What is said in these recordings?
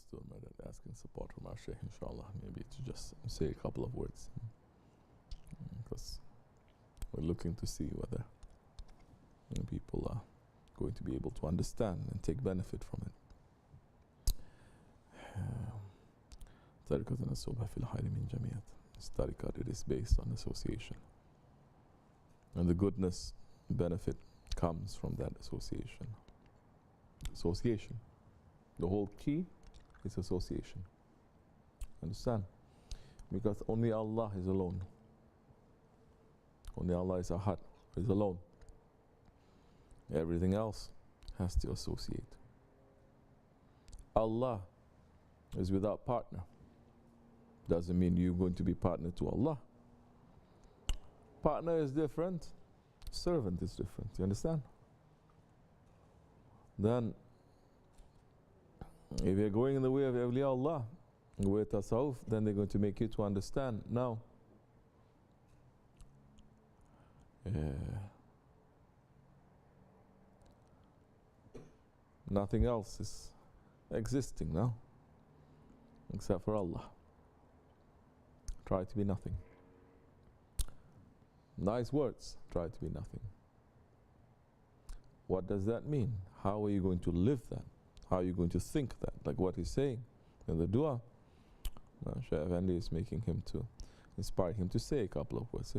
Still asking support from our Shaykh, inshallah, maybe to just say a couple of words. Because we're looking to see whether people are going to be able to understand and take benefit from it. This tariqat, it is based on association. And the goodness, benefit comes from that association. Association. The whole key is association. Understand? Because only Allah is alone. Only Allah is ahad, is alone. Everything else has to associate. Allah is without partner. Doesn't mean you're going to be partner to Allah. Partner is different, servant is different. You understand? Then, if you're going in the way of awliya Allah, the way of tasawwuf, then they're going to make you to understand now. Nothing else is existing now except for Allah. Try to be nothing. Nice words, try to be nothing. What does that mean? How are you going to live that? How are you going to think that? Like what he's saying in the dua. Shaykh Effendi is making him to inspire him to say a couple of words.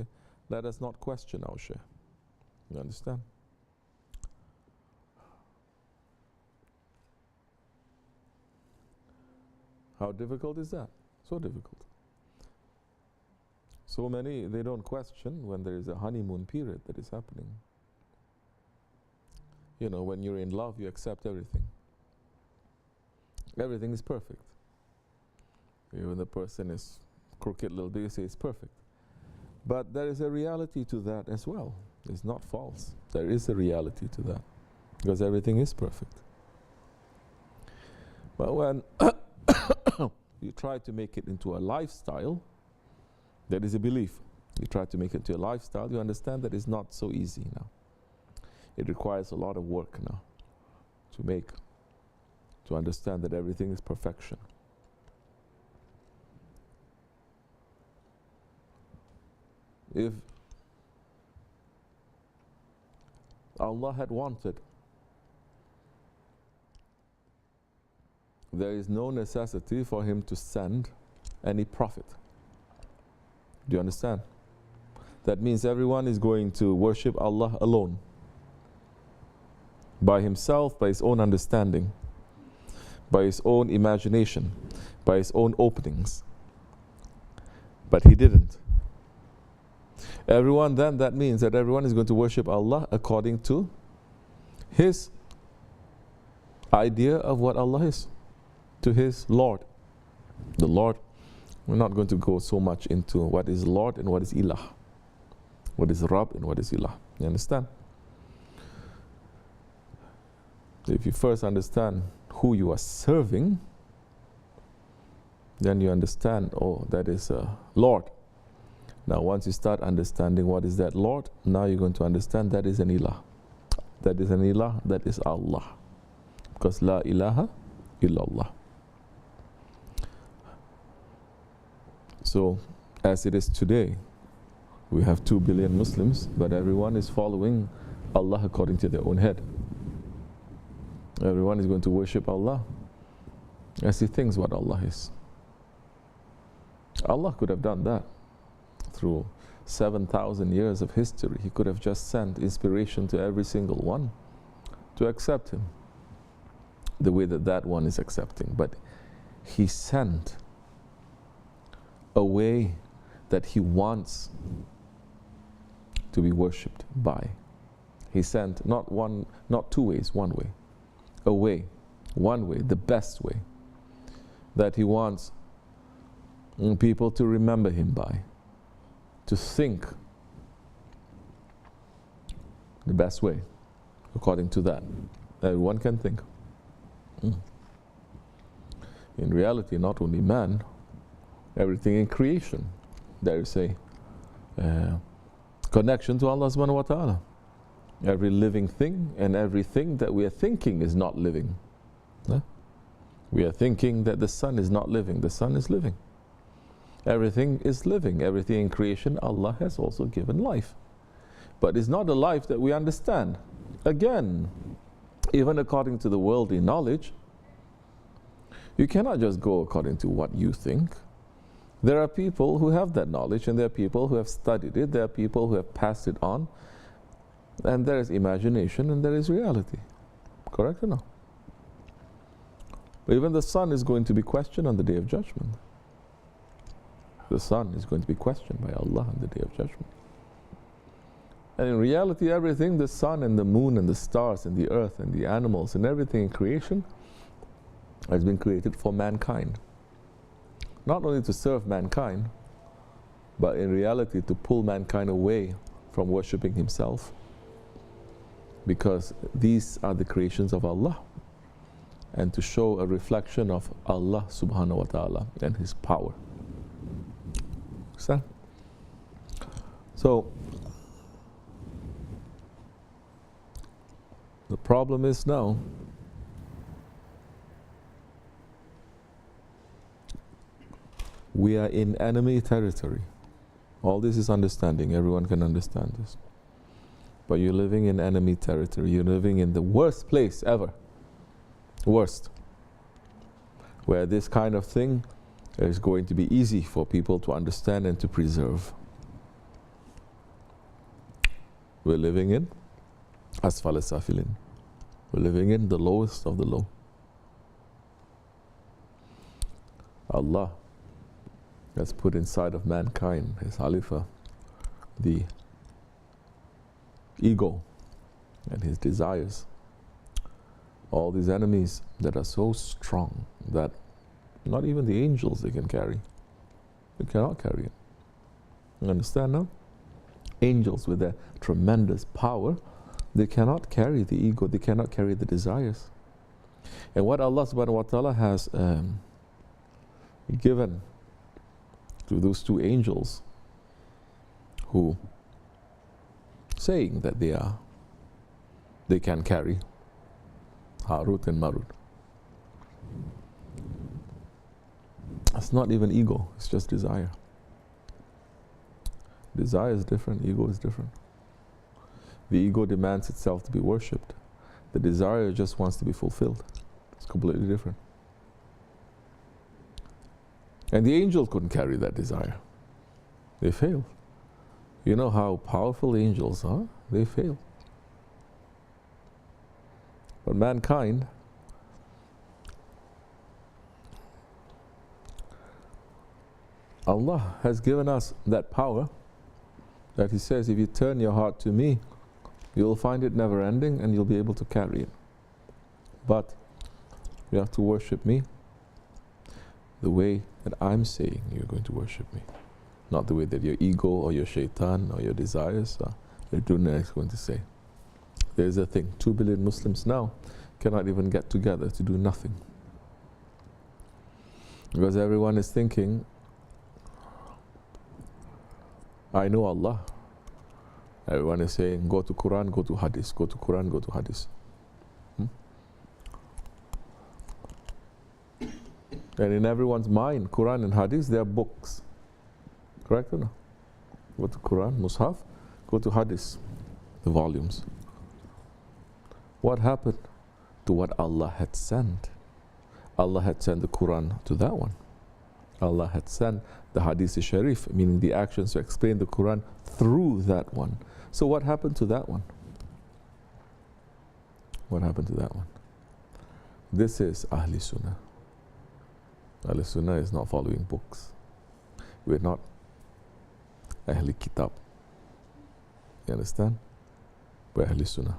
Let us not question our Shaykh. You understand? How difficult is that? So difficult. So many, they don't question when there is a honeymoon period that is happening. You know, when you're in love, you accept everything. Everything is perfect. Even the person is crooked little bit, you say it's perfect. But there is a reality to that as well. It's not false. There is a reality to that. Because everything is perfect. But when you try to make it into a lifestyle, that is a belief. You try to make it into a lifestyle, you understand that it's not so easy now. It requires a lot of work now to understand that everything is perfection. If Allah had wanted, there is no necessity for Him to send any prophet. Do you understand? That means everyone is going to worship Allah alone, by himself, by his own understanding, by his own imagination, by his own openings. But He didn't. Everyone, then that means that everyone is going to worship Allah according to his idea of what Allah is, to his Lord. The Lord, we're not going to go so much into what is Lord and what is Ilah, what is Rabb and what is Ilah. You understand? If you first understand who you are serving, then you understand, oh, that is a Lord. Now once you start understanding what is that Lord, now you're going to understand that is an Ilah. That is an Ilah, that is Allah. Because La ilaha illallah. So, as it is today, we have 2 billion Muslims, but everyone is following Allah according to their own head. Everyone is going to worship Allah as he thinks what Allah is. Allah could have done that. Through 7,000 years of history, He could have just sent inspiration to every single one to accept Him the way that that one is accepting. But He sent a way that He wants to be worshipped by. He sent not two ways, one way. A way, one way, the best way that He wants people to remember Him by, to think the best way according to that. Everyone can think. In reality, not only man, everything in creation, there is a connection to Allah subhanahu wa ta'ala. Every living thing and everything that we are thinking is not living. We are thinking that the sun is not living. The sun is living. Everything is living. Everything in creation, Allah has also given life. But it's not a life that we understand. Again, even according to the worldly knowledge, you cannot just go according to what you think. There are people who have that knowledge, and there are people who have studied it. There are people who have passed it on. And there is imagination and there is reality. Correct or no? But even the sun is going to be questioned on the Day of Judgment. The sun is going to be questioned by Allah on the Day of Judgment. And in reality, everything, the sun and the moon and the stars and the earth and the animals and everything in creation has been created for mankind. Not only to serve mankind, but in reality to pull mankind away from worshipping himself. Because these are the creations of Allah. And to show a reflection of Allah subhanahu wa ta'ala and His power. So, the problem is now, we are in enemy territory. All this is understanding, everyone can understand this. But you're living in enemy territory, you're living in the worst place ever. Worst. Where this kind of thing is going to be easy for people to understand and to preserve. We're living in asfal safilin. We're living in the lowest of the low. Allah has put inside of mankind, His Khalifa, the ego and his desires. All these enemies that are so strong that not even the angels they can carry. They cannot carry it. You understand now? Angels with their tremendous power, they cannot carry the ego, they cannot carry the desires. And what Allah subhanahu wa ta'ala has given to those two angels who saying that they can carry Harut and Marut. It's not even ego, it's just desire. Desire is different, ego is different. The ego demands itself to be worshipped. The desire just wants to be fulfilled. It's completely different. And the angels couldn't carry that desire. They failed. You know how powerful angels are? They fail. But mankind, Allah has given us that power that He says, if you turn your heart to me, you'll find it never ending and you'll be able to carry it. But you have to worship me the way that I'm saying you're going to worship me. Not the way that your ego or your shaitan or your desires or your dunya is going to say. There's a thing, 2 billion Muslims now cannot even get together to do nothing. Because everyone is thinking, I know Allah. Everyone is saying, go to Quran, go to Hadith, go to Quran, go to Hadith. And in everyone's mind, Quran and Hadith, they are books. Correct or no? Go to Quran, Mus'haf, go to Hadith, the volumes. What happened to what Allah had sent? Allah had sent the Quran to that one. Allah had sent the Hadith Sharif, meaning the actions to explain the Quran through that one. So what happened to that one? What happened to that one? This is Ahli Sunnah. Ahli Sunnah is not following books. We're not Ahli Kitab. You understand? We're Ahli Sunnah.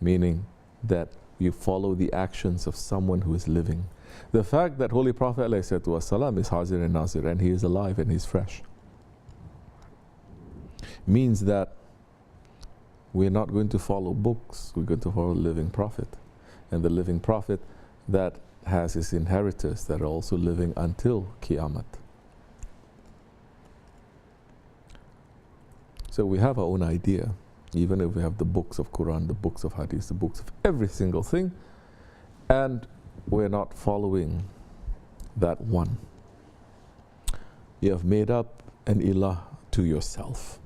Meaning that you follow the actions of someone who is living. The fact that Holy Prophet ﷺ is Hazir and Nazir and he is alive and he's fresh means that we're not going to follow books, we're going to follow the living Prophet. And the living Prophet that has his inheritors that are also living until Qiyamah. So we have our own idea, even if we have the books of Quran, the books of Hadith, the books of every single thing. And we're not following that one. You have made up an ilah to yourself,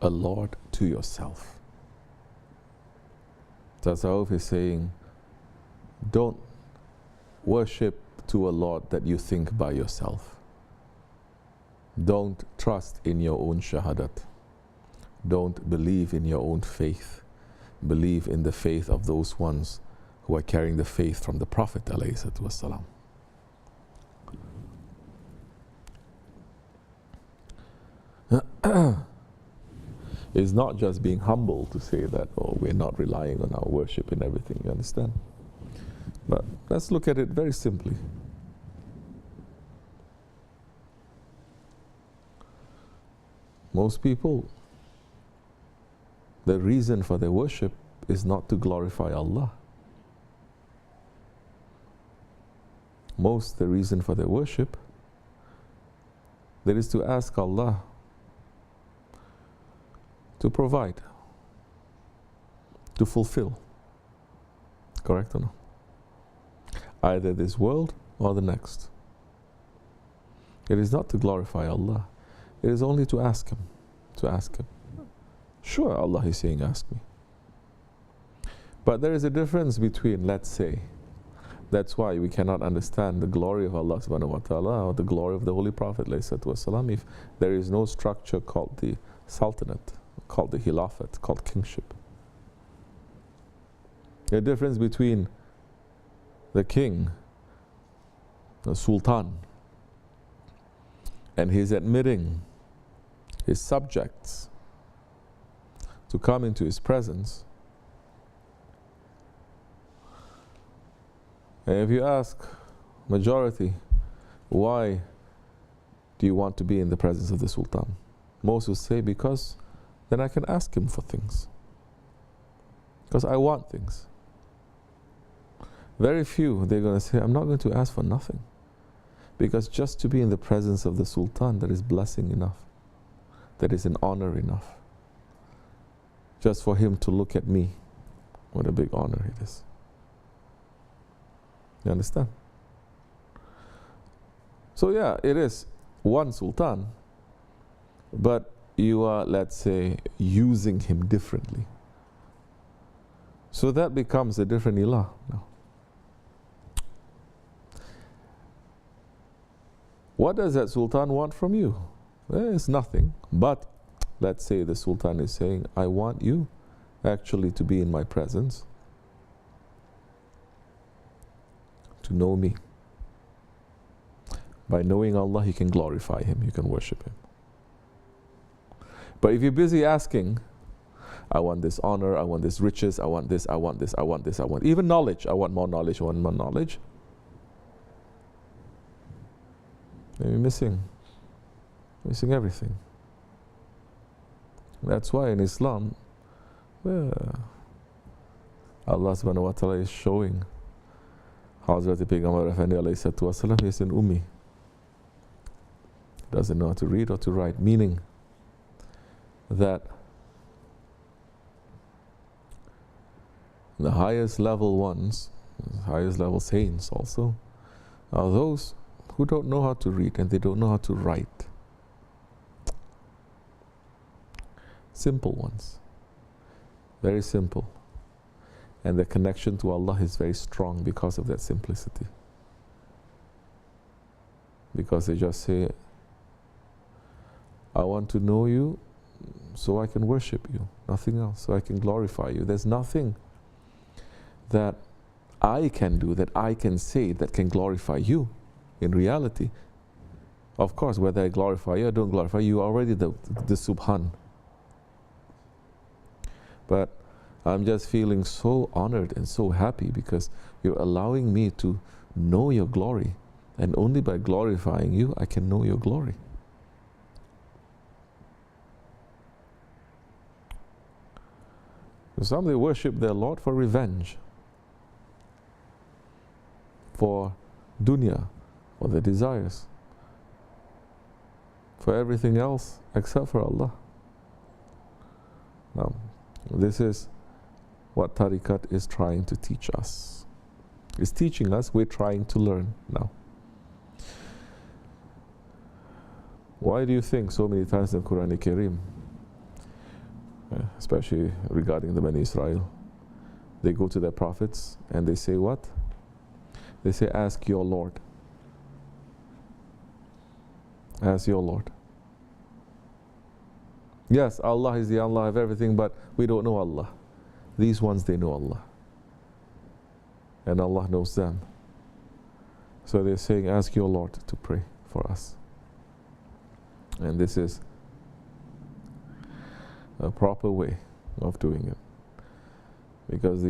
a Lord to yourself. Tasawwuf is saying, don't worship to a Lord that you think by yourself. Don't trust in your own shahadat. Don't believe in your own faith. Believe in the faith of those ones who are carrying the faith from the Prophet ﷺ. It's not just being humble to say that, oh, we're not relying on our worship and everything, you understand? But let's look at it very simply. Most people, the reason for their worship is not to glorify Allah. The reason for their worship, that is to ask Allah to provide, to fulfill. Correct or no? Either this world or the next. It is not to glorify Allah. It is only to ask Him. To ask Him. Sure, Allah is saying, ask me. But there is a difference between, let's say, that's why we cannot understand the glory of Allah subhanahu wa ta'ala or the glory of the Holy Prophet ﷺ if there is no structure called the Sultanate, called the Khilafat, called kingship. The difference between the king, the Sultan, and his admitting his subjects to come into his presence. And if you ask majority, why do you want to be in the presence of the Sultan? Most will say, because then I can ask him for things. Because I want things. Very few, they're going to say, I'm not going to ask for nothing. Because just to be in the presence of the Sultan, that is blessing enough. That is an honor enough. Just for him to look at me, what a big honor it is. You understand? So yeah, it is one Sultan, but you are, let's say, using him differently. So that becomes a different ilah now. What does that Sultan want from you? Well, it's nothing, but let's say the Sultan is saying, I want you actually to be in my presence, to know me. By knowing Allah, you can glorify Him, you can worship Him. But if you're busy asking, I want this honor, I want this riches, I want this, I want this, I want this, I want even knowledge, I want more knowledge, I want more knowledge, then you're missing everything. That's why in Islam, Allah subhanahu wa ta'ala is showing Hazrat Peygamber Effendi alayhi salatu wasalam is an ummi. Doesn't know how to read or to write, meaning that the highest level ones, highest level saints also, are those who don't know how to read and they don't know how to write. Simple ones. Very simple. And the connection to Allah is very strong because of that simplicity. Because they just say, I want to know you so I can worship you, nothing else, so I can glorify you. There's nothing that I can do, that I can say that can glorify you in reality. Of course, whether I glorify you or don't glorify you, are already the Subhan. But I'm just feeling so honored and so happy because you're allowing me to know your glory. And only by glorifying you, I can know your glory. Some, they worship their Lord for revenge, for dunya, for their desires, for everything else except for Allah. Now, this is what tariqat is trying to teach us. It's teaching us, we're trying to learn now. Why do you think so many times in the Quran Kareem, especially regarding the Bani Israel, they go to their prophets and they say what? They say, ask your Lord. Ask your Lord. Yes, Allah is the Allah of everything, but we don't know Allah. These ones, they know Allah. And Allah knows them. So they're saying, ask your Lord to pray for us. And this is a proper way of doing it. Because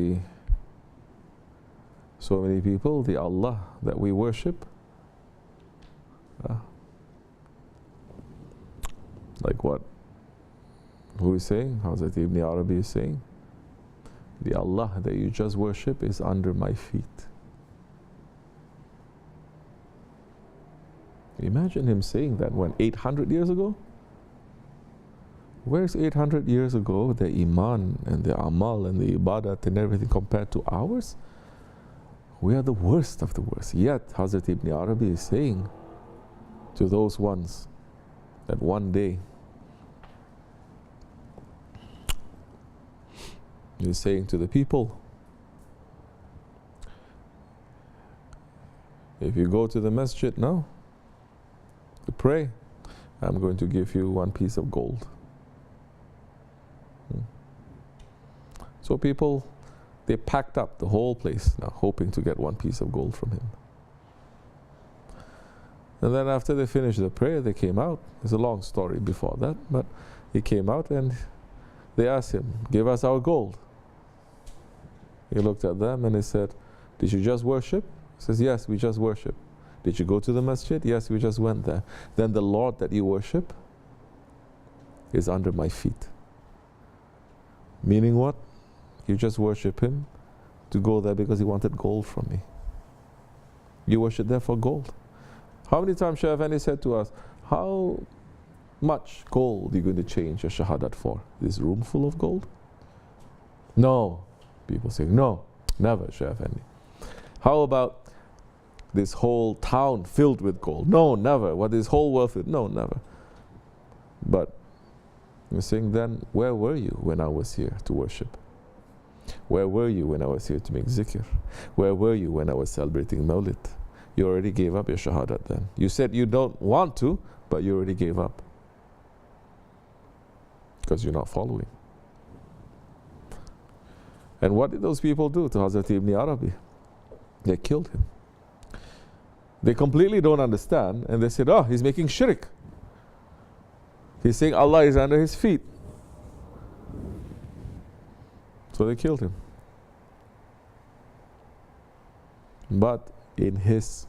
so many people, the Allah that we worship, like what? Who is saying? Hazrat Ibn Arabi is saying, the Allah that you just worship is under my feet. Imagine him saying that when 800 years ago? Where's 800 years ago the Iman and the Amal and the Ibadat and everything compared to ours? We are the worst of the worst. Yet Hazrat Ibn Arabi is saying to those ones that one day, he's saying to the people, if you go to the masjid now to pray, I'm going to give you one piece of gold. So people, they packed up the whole place now, hoping to get one piece of gold from him. And then after they finished the prayer, they came out. There's a long story before that, but he came out and they asked him, give us our gold. He looked at them and he said, did you just worship? He says, yes, we just worship. Did you go to the masjid? Yes, we just went there. Then the Lord that you worship is under my feet. Meaning what? You just worship him to go there because he wanted gold from me. You worship there for gold. How many times Shaykh Effendi said to us, how much gold are you going to change your shahadat for? This room full of gold? No. People say, no, never, Shaykh Effendi. How about this whole town filled with gold? No, never. What is whole world filled? No, never. But you're saying then, where were you when I was here to worship? Where were you when I was here to make zikr? Where were you when I was celebrating Mawlid? You already gave up your shahadat then. You said you don't want to, but you already gave up. Because you're not following. And what did those people do to Hazrat Ibn Arabi? They killed him. They completely don't understand, and they said, oh, he's making shirk. He's saying Allah is under his feet. So they killed him. But in his,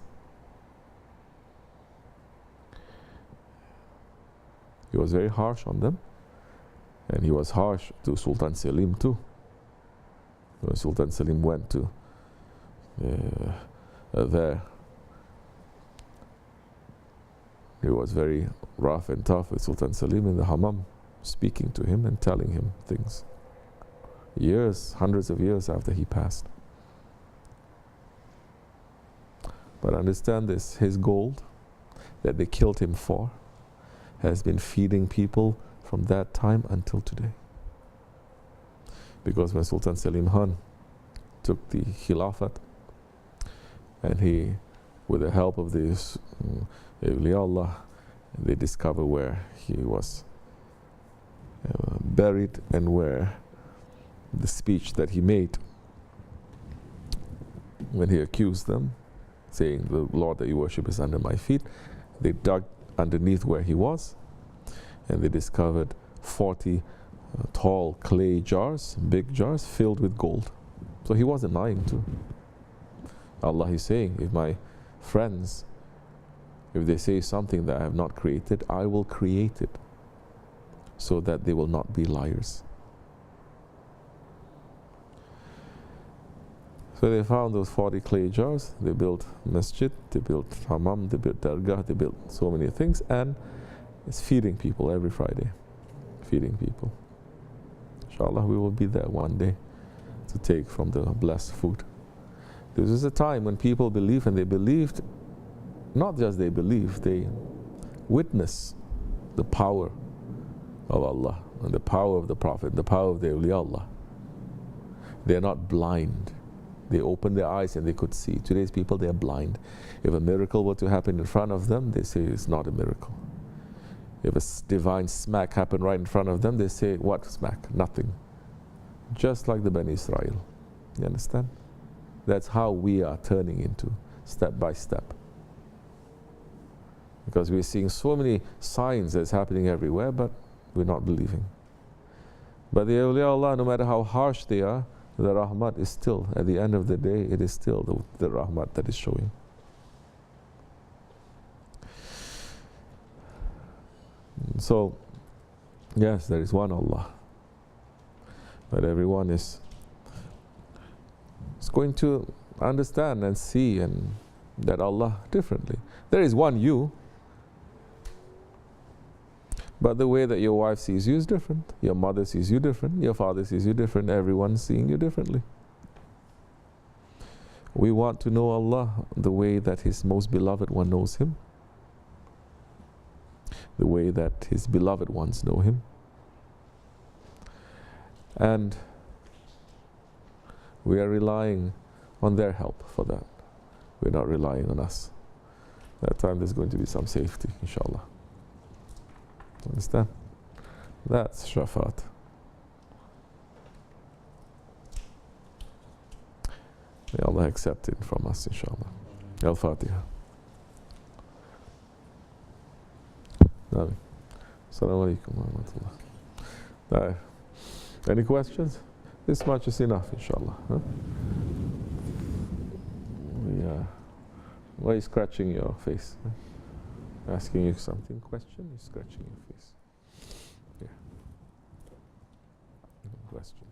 he was very harsh on them, and he was harsh to Sultan Selim too. When Sultan Selim went to there, he was very rough and tough with Sultan Selim in the hammam, speaking to him and telling him things. Years, hundreds of years after he passed. But understand this, his gold that they killed him for has been feeding people from that time until today. Because when Sultan Selim Khan took the Khilafat, and he, with the help of this Awliya Allah, they discover where he was buried and where the speech that he made when he accused them, saying, the Lord that you worship is under my feet. They dug underneath where he was, and they discovered 40 tall clay jars, big jars, filled with gold. So he wasn't lying too. Allah is saying, if my friends, if they say something that I have not created, I will create it so that they will not be liars. So they found those 40 clay jars, they built masjid, they built hammam, they built dargah, they built so many things, and it's feeding people every Friday. Feeding people. Inshallah, we will be there one day to take from the blessed food. This is a time when people believe, and they believed, not just they believe, they witness the power of Allah and the power of the Prophet, the power of the awliya. They are not blind. They opened their eyes and they could see. Today's people, they are blind. If a miracle were to happen in front of them, they say it's not a miracle. If a divine smack happened right in front of them, they say, what smack? Nothing. Just like the Bani Israel. You understand? That's how we are turning into, step by step. Because we're seeing so many signs that's happening everywhere, but we're not believing. But the awliya Allah, no matter how harsh they are, the rahmat is still, at the end of the day, it is still the rahmat that is showing. So, yes, there is one Allah. But everyone is going to understand and see and that Allah differently. There is one you, but the way that your wife sees you is different. Your mother sees you different. Your father sees you different. Everyone's seeing you differently. We want to know Allah the way that His most beloved one knows Him, the way that His beloved ones know Him. And we are relying on their help for that. We're not relying on us. That time there's going to be some safety, inshallah. Understand? That's shafat. May Allah accept it from us, inshallah. Al-Fatiha. Assalamu alaikum wa rahmatullah. Any questions? This much is enough, inshallah. Huh? Yeah. Why are you scratching your face? Huh? Asking you something, question, you're scratching your face. Yeah. Question.